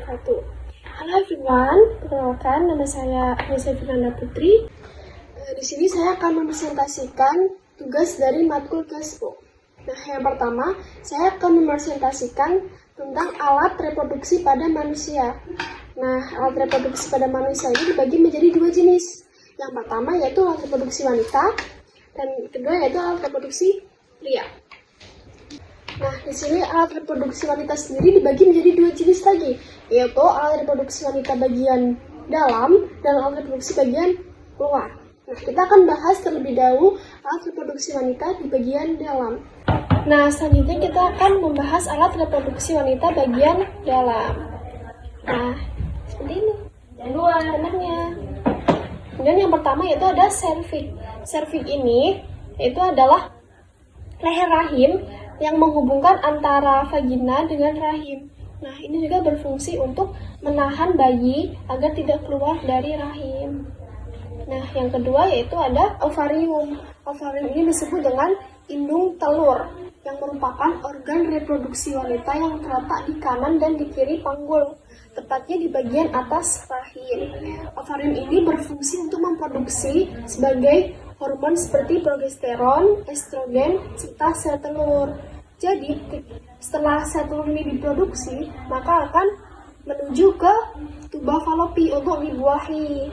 wabarakatuh. Halo everyone, perkenalkan nama saya Agnes Fernanda Putri. Di sini saya akan mempresentasikan tugas dari matkul Kespo. Nah, yang pertama, saya akan mempresentasikan tentang alat reproduksi pada manusia. Nah, alat reproduksi pada manusia ini dibagi menjadi dua jenis. Yang pertama yaitu alat reproduksi wanita, dan kedua yaitu alat reproduksi pria. Nah, di sini alat reproduksi wanita sendiri dibagi menjadi dua jenis lagi, yaitu alat reproduksi wanita bagian dalam dan alat reproduksi bagian luar. Nah, kita akan bahas terlebih dahulu alat reproduksi wanita di bagian dalam. Nah, selanjutnya kita akan membahas alat reproduksi wanita bagian dalam. Nah, seperti ini. Benarnya. Kemudian yang pertama yaitu ada serviks. Serviks ini itu adalah leher rahim yang menghubungkan antara vagina dengan rahim. Nah, ini juga berfungsi untuk menahan bayi agar tidak keluar dari rahim. Nah, yang kedua yaitu ada ovarium. Ovarium ini disebut dengan indung telur, yang merupakan organ reproduksi wanita yang terletak di kanan dan di kiri panggul, tepatnya di bagian atas rahim. Ovarium ini berfungsi untuk memproduksi sebagai hormon seperti progesteron, estrogen, serta sel telur. Jadi, setelah sel telur ini diproduksi, maka akan menuju ke tuba falopi untuk dibuahi.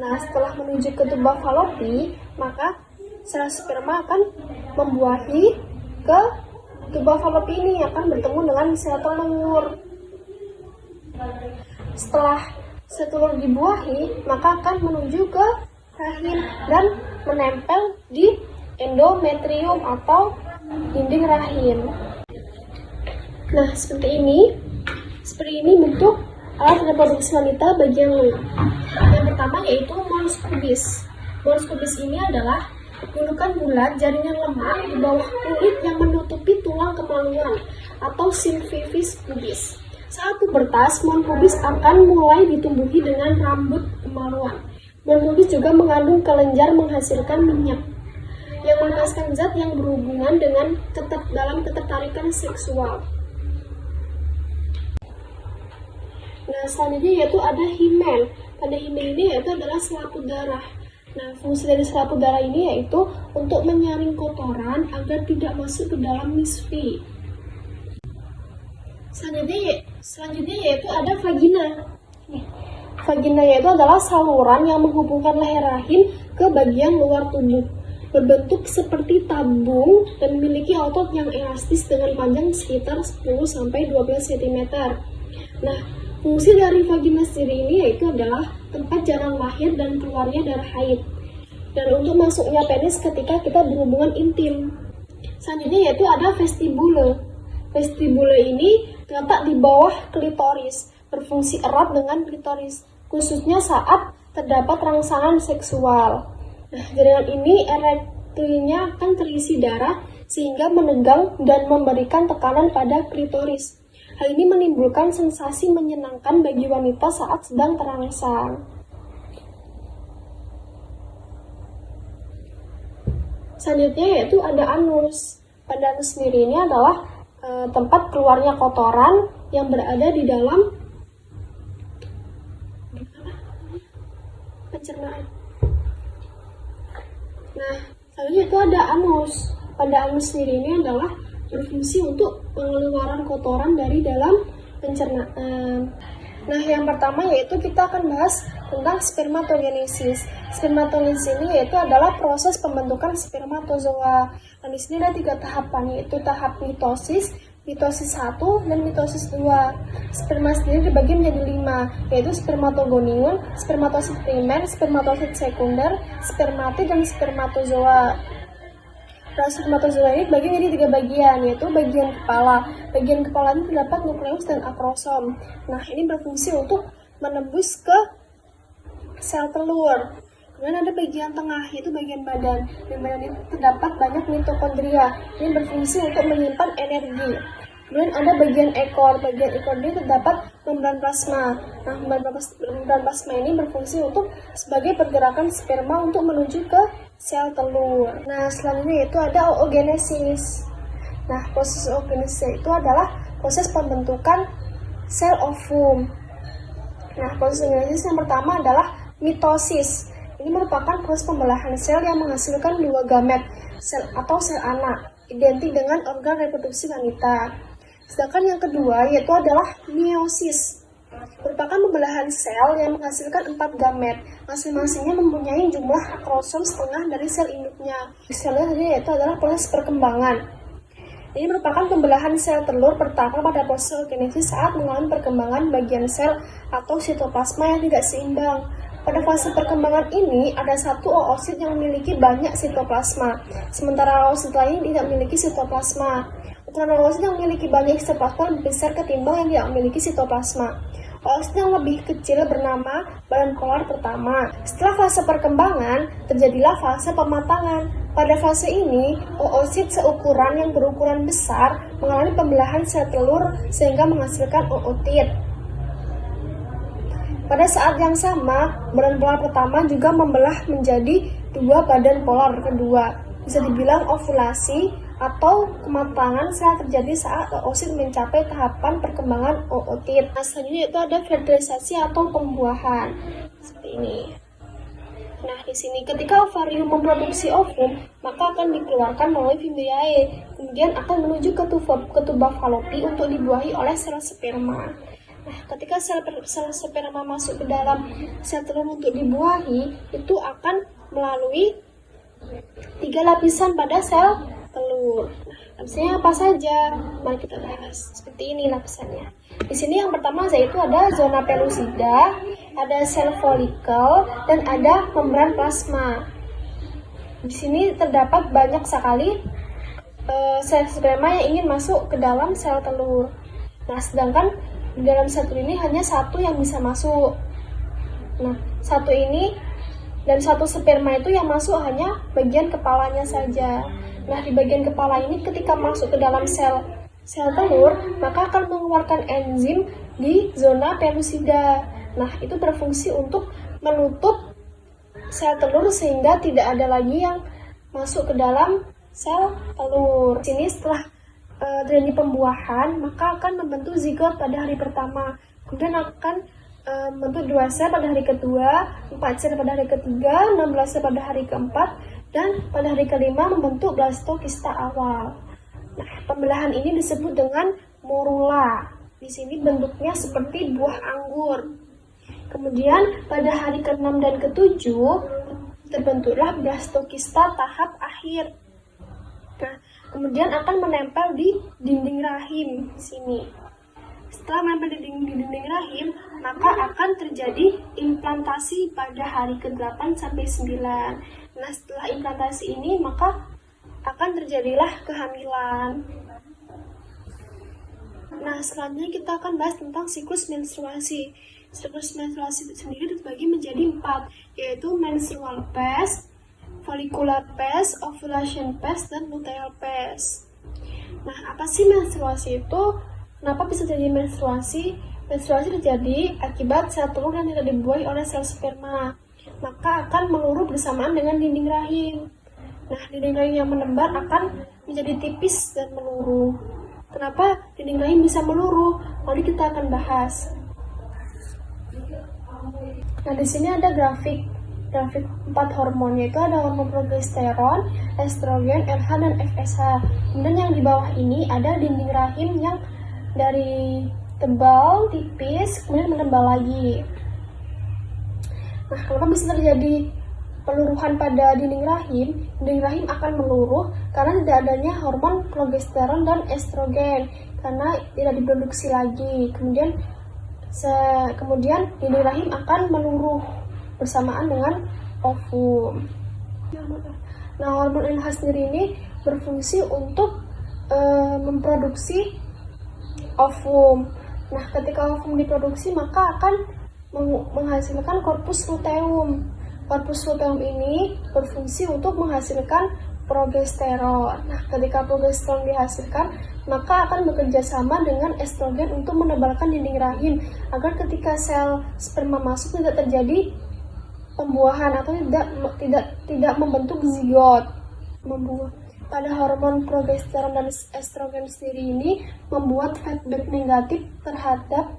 Nah, setelah menuju ke tuba falopi, maka sel sperma akan membuahi ke tuba falopi ini, akan bertemu dengan sel telur. Setelah sel telur dibuahi, maka akan menuju ke rahim dan menempel di endometrium atau dinding rahim. Nah, seperti ini bentuk alat reproduksi wanita bagian luar. Yang pertama yaitu mons pubis. Mons pubis ini adalah gundukan bulat jaringan lemak di bawah kulit yang menutupi tulang kemaluan atau symphysis pubis. Saat pubertas, mons pubis akan mulai ditumbuhi dengan rambut kemaluan. Mons pubis juga mengandung kelenjar menghasilkan minyak yang melepaskan zat yang berhubungan dengan dalam ketertarikan seksual. Nah, selanjutnya yaitu ada himen. Pada himen ini yaitu adalah selaput darah. Nah, fungsi dari selaput darah ini yaitu untuk menyaring kotoran agar tidak masuk ke dalam misfi. Selanjutnya yaitu ada vagina. Vagina yaitu adalah saluran yang menghubungkan leher rahim ke bagian luar tubuh. Berbentuk seperti tabung dan memiliki otot yang elastis dengan panjang sekitar 10-12 cm. Nah, fungsi dari vagina sendiri ini yaitu adalah tempat jalan lahir dan keluarnya darah haid, dan untuk masuknya penis ketika kita berhubungan intim. Selanjutnya yaitu ada vestibule. Vestibule ini terletak di bawah klitoris, berfungsi erat dengan klitoris, khususnya saat terdapat rangsangan seksual. Nah, jaringan ini erektilnya akan terisi darah sehingga menegang dan memberikan tekanan pada klitoris. Hal ini menimbulkan sensasi menyenangkan bagi wanita saat sedang terangsang. Selanjutnya yaitu ada anus. Pada anus sendiri ini adalah tempat keluarnya kotoran yang berada di dalam pencernaan. Nah, selanjutnya itu ada anus. Pada anus sendiri ini adalah berfungsi untuk pengeluaran kotoran dari dalam pencernaan. Nah, yang pertama yaitu kita akan bahas tentang spermatogenesis. Spermatogenesis ini yaitu adalah proses pembentukan spermatozoa. Dan di sini ada 3 tahapan, yaitu tahap mitosis, mitosis 1, dan mitosis 2. Sperma sendiri dibagi menjadi 5, yaitu spermatogonium, spermatosit primer, spermatosit sekunder, spermatid, dan spermatozoa. Nah, spermatozoa ini dibagi menjadi 3 bagian, yaitu bagian kepala. Bagian kepala ini terdapat nukleus dan akrosom. Nah, ini berfungsi untuk menembus ke sel telur. Kemudian ada bagian tengah, yaitu bagian badan. Di badan ini terdapat banyak mitokondria. Ini berfungsi untuk menyimpan energi. Kemudian ada bagian ekor. Bagian ekor ini terdapat membran plasma. Nah, membran plasma ini berfungsi untuk sebagai pergerakan sperma untuk menuju ke sel telur. Nah, selanjutnya yaitu ada oogenesis. Nah, proses oogenesis itu adalah proses pembentukan sel ovum. Nah, proses genesis yang pertama adalah mitosis. Ini merupakan proses pembelahan sel yang menghasilkan dua gamet, sel atau sel anak, identik dengan organ reproduksi wanita. Sedangkan yang kedua yaitu adalah meiosis. Merupakan pembelahan sel yang menghasilkan 4 gamet, masing-masingnya mempunyai jumlah kromosom setengah dari sel induknya. Selnya tadi yaitu adalah proses perkembangan. Ini merupakan pembelahan sel telur pertama pada proses genesis saat mengalami perkembangan bagian sel atau sitoplasma yang tidak seimbang. Pada fase perkembangan ini, ada satu oosit yang memiliki banyak sitoplasma, sementara oosit lain tidak memiliki sitoplasma. Ukuran oosit yang memiliki banyak sitoplasma lebih besar ketimbang yang tidak memiliki sitoplasma. Oosit yang lebih kecil bernama badan polar pertama. Setelah fase perkembangan, terjadilah fase pematangan. Pada fase ini, oosit seukuran yang berukuran besar mengalami pembelahan sel telur sehingga menghasilkan ootit. Pada saat yang sama, badan polar pertama juga membelah menjadi 2 badan polar kedua. Bisa dibilang ovulasi atau kematangan sel terjadi saat oosit mencapai tahapan perkembangan ootit. Nah, selanjutnya itu ada fertilisasi atau pembuahan. Seperti ini. Nah, di sini ketika ovarium memproduksi ovum, maka akan dikeluarkan melalui fimbriae, kemudian akan menuju ke tuba falopi untuk dibuahi oleh sel sperma. Nah, ketika sel sperma masuk ke dalam sel telur untuk dibuahi, itu akan melalui 3 lapisan pada sel telur. Nah, lapisannya apa saja? Mari kita bahas. Seperti ini lapisannya. Di sini yang pertama yaitu ada zona pellucida, ada sel folikel, dan ada membran plasma. Di sini terdapat banyak sekali sel sperma yang ingin masuk ke dalam sel telur. Nah, sedangkan di dalam satu ini hanya satu yang bisa masuk. Nah, satu ini dan satu sperma itu yang masuk hanya bagian kepalanya saja. Nah, di bagian kepala ini ketika masuk ke dalam sel telur, maka akan mengeluarkan enzim di zona pellucida. Nah, itu berfungsi untuk menutup sel telur sehingga tidak ada lagi yang masuk ke dalam sel telur. Di sini setelah terjadi pembuahan, maka akan membentuk zigot pada hari pertama. Kemudian akan membentuk 2 sel pada hari kedua, 4 sel pada hari ketiga, 16 sel pada hari keempat, dan pada hari kelima membentuk blastokista awal. Nah, pembelahan ini disebut dengan morula. Di sini bentuknya seperti buah anggur. Kemudian pada hari ke-6 dan ke-7 terbentuklah blastokista tahap akhir. Nah, kemudian akan menempel di dinding rahim di sini. Setelah menempel di dinding rahim, maka akan terjadi implantasi pada hari ke-8 sampai 9. Nah, setelah implantasi ini, maka akan terjadilah kehamilan. Nah, selanjutnya kita akan bahas tentang siklus menstruasi. Siklus menstruasi sendiri dibagi menjadi 4, yaitu menstrual phase, follicular phase, ovulation phase, dan luteal phase. Nah, apa sih menstruasi itu? Kenapa bisa terjadi menstruasi? Menstruasi terjadi akibat sel telur yang tidak dibuahi oleh sel sperma, maka akan meluruh bersamaan dengan dinding rahim. Nah, dinding rahim yang menebar akan menjadi tipis dan meluruh. Kenapa dinding rahim bisa meluruh? Mari kita akan bahas. Nah, di sini ada grafik 4 hormon, yaitu ada hormon progesteron, estrogen, LH, dan FSH. Kemudian yang di bawah ini ada dinding rahim yang dari tebal, tipis, kemudian menebal lagi. Nah, kenapa bisa terjadi peluruhan pada dinding rahim akan meluruh karena tidak adanya hormon progesteron dan estrogen, karena tidak diproduksi lagi. Kemudian dinding rahim akan meluruh bersamaan dengan ovum. Nah, hormon LH sendiri ini berfungsi untuk memproduksi ovum. Nah, ketika ovum diproduksi, maka akan menghasilkan korpus luteum. Korpus luteum ini berfungsi untuk menghasilkan progesteron. Nah, ketika progesteron dihasilkan, maka akan bekerja sama dengan estrogen untuk menebalkan dinding rahim agar ketika sel sperma masuk tidak terjadi pembuahan atau tidak membentuk zigot. Pada hormon progesteron dan estrogen sendiri ini membuat feedback negatif terhadap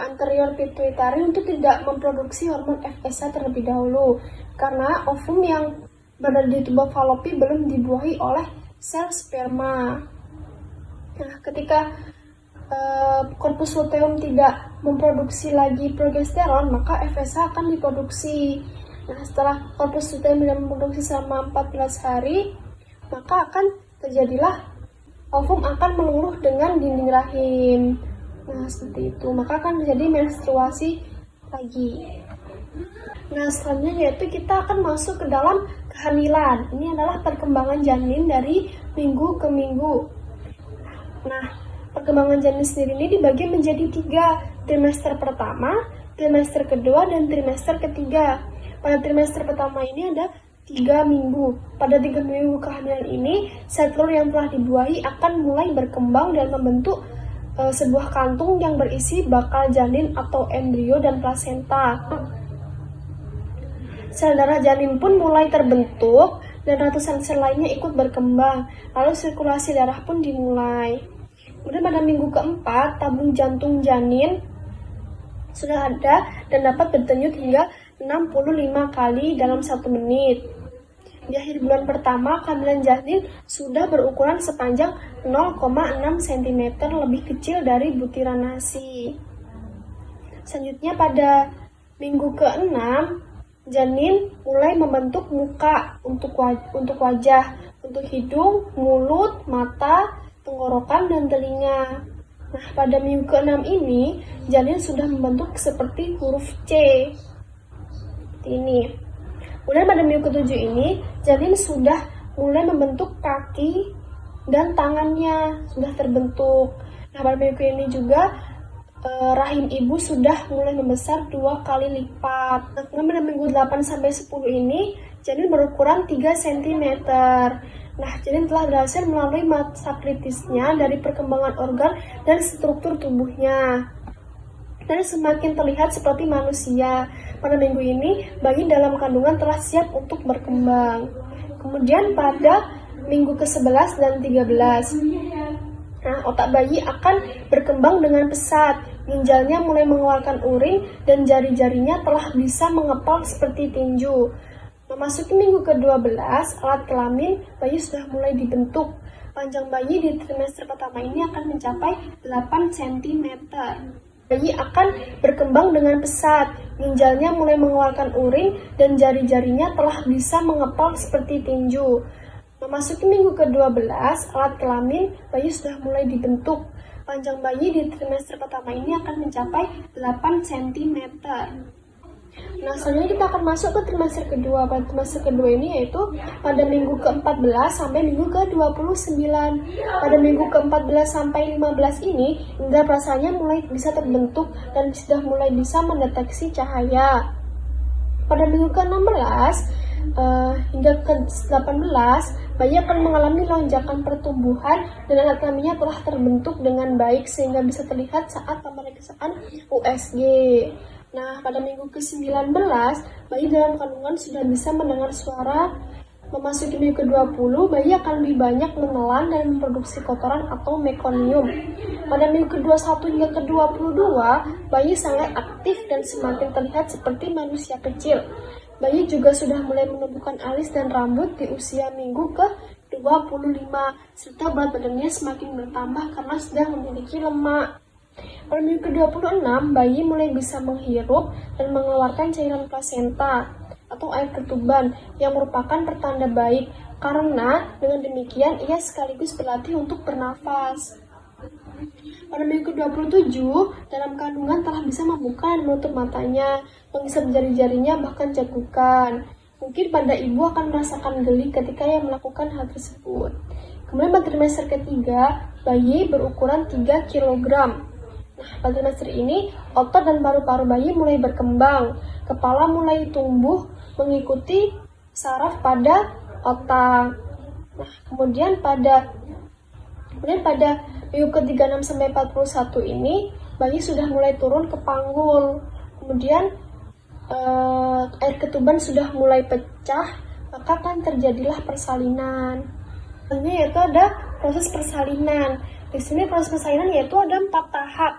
anterior pituitari untuk tidak memproduksi hormon FSH terlebih dahulu, karena ovum yang berada di tubuh Fallopi belum dibuahi oleh sel sperma. Nah, ketika korpus luteum tidak memproduksi lagi progesteron, maka FSH akan diproduksi. Nah, setelah korpus luteum tidak memproduksi selama 14 hari, maka akan terjadilah ovum akan meluluh dengan dinding rahim. Nah, seperti itu. Maka akan terjadi menstruasi lagi. Nah, selanjutnya yaitu kita akan masuk ke dalam kehamilan. Ini adalah perkembangan janin dari minggu ke minggu. Nah, perkembangan janin sendiri ini dibagi menjadi 3, trimester pertama, trimester kedua, dan trimester ketiga. Pada trimester pertama ini ada 3 minggu. Pada 3 minggu kehamilan ini, sel telur yang telah dibuahi akan mulai berkembang dan membentuk sebuah kantung yang berisi bakal janin atau embrio dan plasenta. Sel darah janin pun mulai terbentuk dan ratusan sel lainnya ikut berkembang. Lalu sirkulasi darah pun dimulai. Kemudian pada minggu keempat, tabung jantung janin sudah ada dan dapat berdenyut hingga 65 kali dalam 1 menit. Di akhir bulan pertama, kehamilan janin sudah berukuran sepanjang 0,6 cm lebih kecil dari butiran nasi. Selanjutnya pada minggu ke-6, janin mulai membentuk muka untuk wajah, untuk hidung, mulut, mata, tenggorokan, dan telinga. Nah, pada minggu ke-6 ini, janin sudah membentuk seperti huruf C. Seperti ini. Kemudian pada minggu ke-7 ini, janin sudah mulai membentuk kaki dan tangannya sudah terbentuk. Nah, pada minggu ini juga rahim ibu sudah mulai membesar 2 kali lipat. Nah, kemudian pada minggu 8-10 ini, janin berukuran 3 cm. Nah, janin telah berhasil melalui masa kritisnya dari perkembangan organ dan struktur tubuhnya. Dan semakin terlihat seperti manusia. Pada minggu ini, bayi dalam kandungan telah siap untuk berkembang. Kemudian pada minggu ke-11 dan 13, nah, otak bayi akan berkembang dengan pesat. Ginjalnya mulai mengeluarkan urin dan jari-jarinya telah bisa mengepal seperti tinju. Memasuki minggu ke-12, alat kelamin bayi sudah mulai dibentuk. Panjang bayi di trimester pertama ini akan mencapai 8 cm. Bayi akan berkembang dengan pesat. Ginjalnya mulai mengeluarkan urin dan jari-jarinya telah bisa mengepal seperti tinju. Memasuki minggu ke-12, alat kelamin bayi sudah mulai dibentuk. Panjang bayi di trimester pertama ini akan mencapai 8 cm. Nah, selanjutnya kita akan masuk ke trimester kedua. Pada trimester kedua ini yaitu pada minggu ke-14 sampai minggu ke-29. Pada minggu ke-14 sampai 15 ini, indera perasanya mulai bisa terbentuk dan sudah mulai bisa mendeteksi cahaya. Pada minggu ke-16 hingga ke-18, bayi akan mengalami lonjakan pertumbuhan dan alat kelaminnya telah terbentuk dengan baik sehingga bisa terlihat saat pemeriksaan USG. Nah, pada minggu ke-19, bayi dalam kandungan sudah bisa mendengar suara. Memasuki minggu ke-20, bayi akan lebih banyak menelan dan memproduksi kotoran atau mekonium. Pada minggu ke-21 hingga ke-22, bayi sangat aktif dan semakin terlihat seperti manusia kecil. Bayi juga sudah mulai menumbuhkan alis dan rambut di usia minggu ke-25, serta berat badannya semakin bertambah karena sudah memiliki lemak. Pada minggu ke-26, bayi mulai bisa menghirup dan mengeluarkan cairan plasenta atau air ketuban yang merupakan pertanda baik karena dengan demikian ia sekaligus berlatih untuk bernafas. Pada minggu ke-27, dalam kandungan telah bisa membuka dan menutup matanya, mengisap jari-jarinya bahkan jagukan. Mungkin pada ibu akan merasakan geli ketika ia melakukan hal tersebut. Kemudian pada trimester ketiga, bayi berukuran 3 kg. Nah, pada trimester ini, otot dan paru-paru bayi mulai berkembang. Kepala mulai tumbuh mengikuti saraf pada otak. Nah, kemudian pada minggu ke-36 sampai 41 ini, bayi sudah mulai turun ke panggul. Kemudian air ketuban sudah mulai pecah, maka kan terjadilah persalinan. Ini yaitu ada proses persalinan. Di sini proses persalinan yaitu ada 4 tahap,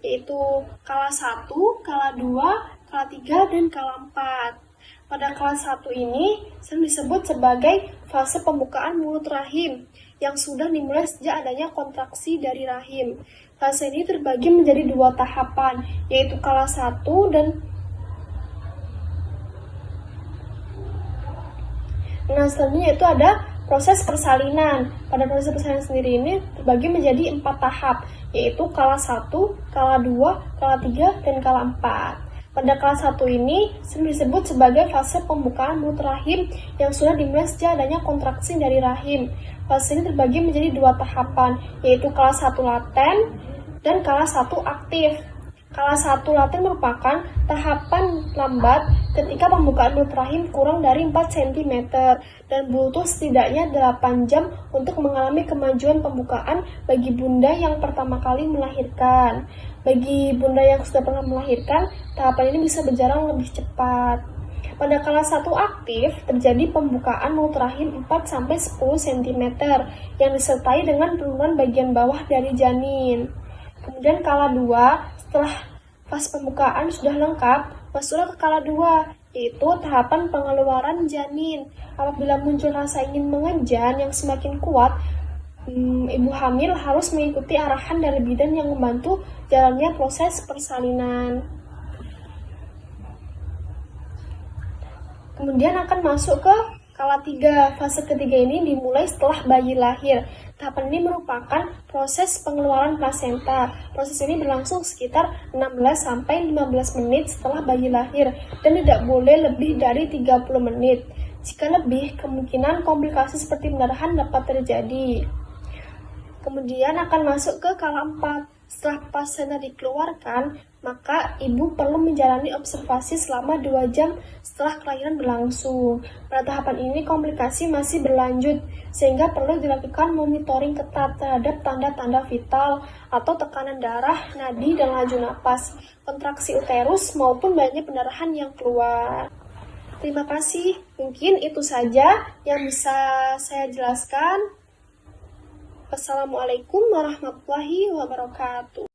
yaitu kala 1, kala 2, kala 3, dan kala 4. Pada kala 1 ini sering disebut sebagai fase pembukaan mulut rahim yang sudah dimulai sejak adanya kontraksi dari rahim. Fase ini terbagi menjadi 2 tahapan, yaitu kala 1 dan selanjutnya itu ada proses persalinan. Pada proses persalinan sendiri ini terbagi menjadi 4 tahap, yaitu kala 1, kala 2, kala 3, dan kala 4. Pada kala 1 ini sering disebut sebagai fase pembukaan mulut rahim yang sudah dimulai sejak adanya kontraksi dari rahim. Fase ini terbagi menjadi 2 tahapan, yaitu kala 1 laten dan kala 1 aktif. Kala 1 laten merupakan tahapan lambat ketika pembukaan mulut rahim kurang dari 4 cm dan butuh setidaknya 8 jam untuk mengalami kemajuan pembukaan bagi bunda yang pertama kali melahirkan. Bagi bunda yang sudah pernah melahirkan, tahapan ini bisa berjalan lebih cepat. Pada kala 1 aktif, terjadi pembukaan mulut rahim 4-10 cm yang disertai dengan penurunan bagian bawah dari janin. Kemudian kala 2, setelah fase pembukaan sudah lengkap, masuklah ke kala 2, yaitu tahapan pengeluaran janin. Apabila muncul rasa ingin mengejan yang semakin kuat, ibu hamil harus mengikuti arahan dari bidan yang membantu jalannya proses persalinan. Kemudian akan masuk ke kala 3. Fase ketiga ini dimulai setelah bayi lahir. Tahapan ini merupakan proses pengeluaran plasenta. Proses ini berlangsung sekitar 16-15 menit setelah bayi lahir dan tidak boleh lebih dari 30 menit. Jika lebih, kemungkinan komplikasi seperti pendarahan dapat terjadi. Kemudian akan masuk ke kala 4. Setelah plasenta dikeluarkan, maka ibu perlu menjalani observasi selama 2 jam setelah kelahiran berlangsung. Pada tahapan ini komplikasi masih berlanjut, sehingga perlu dilakukan monitoring ketat terhadap tanda-tanda vital atau tekanan darah, nadi, dan laju napas, kontraksi uterus, maupun banyaknya pendarahan yang keluar. Terima kasih, mungkin itu saja yang bisa saya jelaskan. Wassalamualaikum warahmatullahi wabarakatuh.